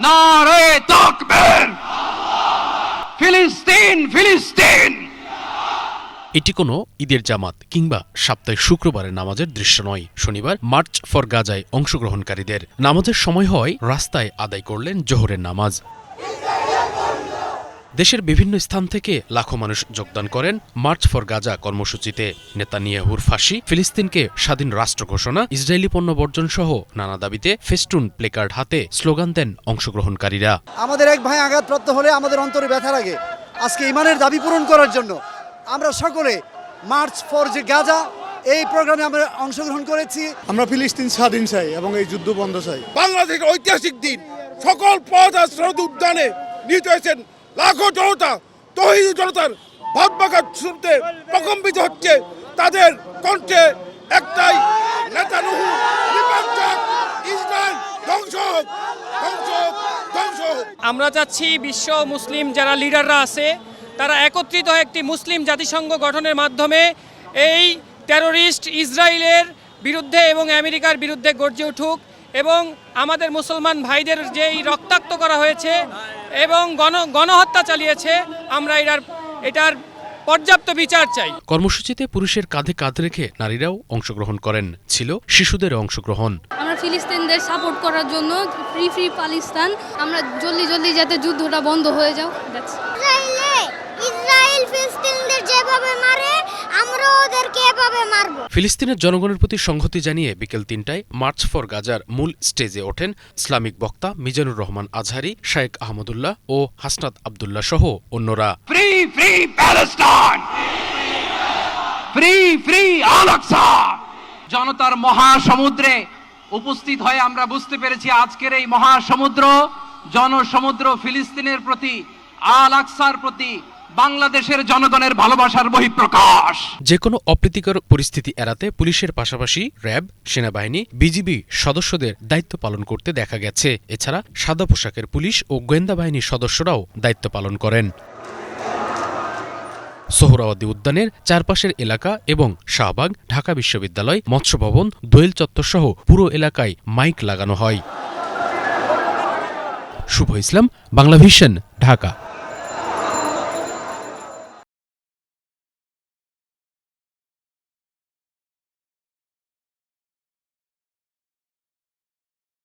নারে তাকবীর, ফিলিস্তিন ফিলিস্তিন। এটি কোনো ঈদের জামাত কিংবা সাপ্তাহিক শুক্রবারের নামাজের দৃশ্য নয়। শনিবার মার্চ ফর গাজায় অংশগ্রহণকারীদের নামাজের সময় হয় রাস্তায় আদায় করলেন জোহরের নামাজ। দেশের বিভিন্ন স্থান থেকে লাখো মানুষ যোগদান করেন মার্চ ফর গাজা কর্মসূচিতে। নেতানিয়াহুর ফাঁসি, ফিলিস্তিনকে স্বাধীন রাষ্ট্র ঘোষণা, ইসরায়েলি পণ্য বর্জন সহ নানা দাবিতে ফেস্টুন প্লেকার্ড হাতে স্লোগান দেন অংশগ্রহণকারীরা। আমাদের এক ভাই আঘাতপ্রাপ্ত হলে আমাদের অন্তরে ব্যথা লাগে। আজকে ইমানের দাবি পূরণ করার জন্য আমরা সকলে মার্চ ফর যে গাজা এই প্রোগ্রামে আমরা অংশগ্রহণ করেছি। আমরা ফিলিস্তিন স্বাধীন চাই এবং এই যুদ্ধ বন্ধ চাই। বাংলাদেশের ঐতিহাসিক দিন, সকল পথ আর শরৎ উদ্যানে নিহিত হয়েছেন লাখো জনতা। তৌহিদি জনতার ভাববাগান শুনতে প্রকম্পিত হচ্ছে, তাদের কণ্ঠে একটাই নেতানিয়াহু নির্বাচক, ইসরায়েল ধ্বংস হোক, ধ্বংস হোক, ধ্বংস হোক। আমরা চাচ্ছি বিশ্ব মুসলিম যারা লিডাররা আছে তারা একত্রিত হয়ে একটি মুসলিম জাতিসংঘ গঠনের মাধ্যমে এই টেরোরিস্ট ইসরায়েলের বিরুদ্ধে এবং আমেরিকার বিরুদ্ধে গর্জে উঠুক এবং আমাদের মুসলমান ভাইদের যেই রক্তাক্ত করা হয়েছে এবং গণহত্যা চালিয়েছে, আমরা এটার পর্যাপ্ত বিচার চাই। কর্মসূচিতে পুরুষের কাঁধে কাঁধ রেখে নারীরাও অংশগ্রহণ করেন। ছিল শিশুদের অংশগ্রহণ। আমরা ফিলিস্তিনদের সাপোর্ট করার জন্য ফ্রি ফ্রি পাকিস্তান, আমরা জলদি যাতে যুদ্ধটা বন্ধ হয়ে যাও। ইসরায়েল ফিলিস্তিনদের যেভাবে মারে আমরা ওদেরকে এভাবে মারব। ফিলিস্তিনের জনগণের প্রতি সংহতি জানিয়ে বিকেল ৩টায় মার্চ ফর গাজার মূল স্টেজে ওঠেন ইসলামিক বক্তা মিজানুর রহমান আজহারি, শায়েখ আহমদুল্লাহ ও হাসনাত আব্দুল্লাহ সহ অন্যরা। Free free Palestine, free free Al Aqsa. জনতার মহাসমুদ্রে উপস্থিত হয়ে আমরা বুঝতে পেরেছি আজকের এই মহাসমুদ্র, জনসমুদ্র ফিলিস্তিনের প্রতি, আল আকসার প্রতি বাংলাদেশের জনগণের ভালোবাসার বহিঃপ্রকাশ। যে কোনো অপ্রীতিকর পরিস্থিতি এড়াতে পুলিশের পাশাপাশি র্যাব, সেনাবাহিনী, বিজিবি সদস্যদের দায়িত্ব পালন করতে দেখা গেছে। এছাড়া সাদা পোশাকের পুলিশ ও গোয়েন্দা বাহিনীর সদস্যরাও দায়িত্ব পালন করেন। সোহরাওয়ার্দী উদ্যানের চারপাশের এলাকা এবং শাহবাগ, ঢাকা বিশ্ববিদ্যালয়, মৎস্য ভবন, দোয়েল চত্বর সহ পুরো এলাকায় মাইক লাগানো হয়। শুভ ইসলাম, বাংলা ভিশন, ঢাকা।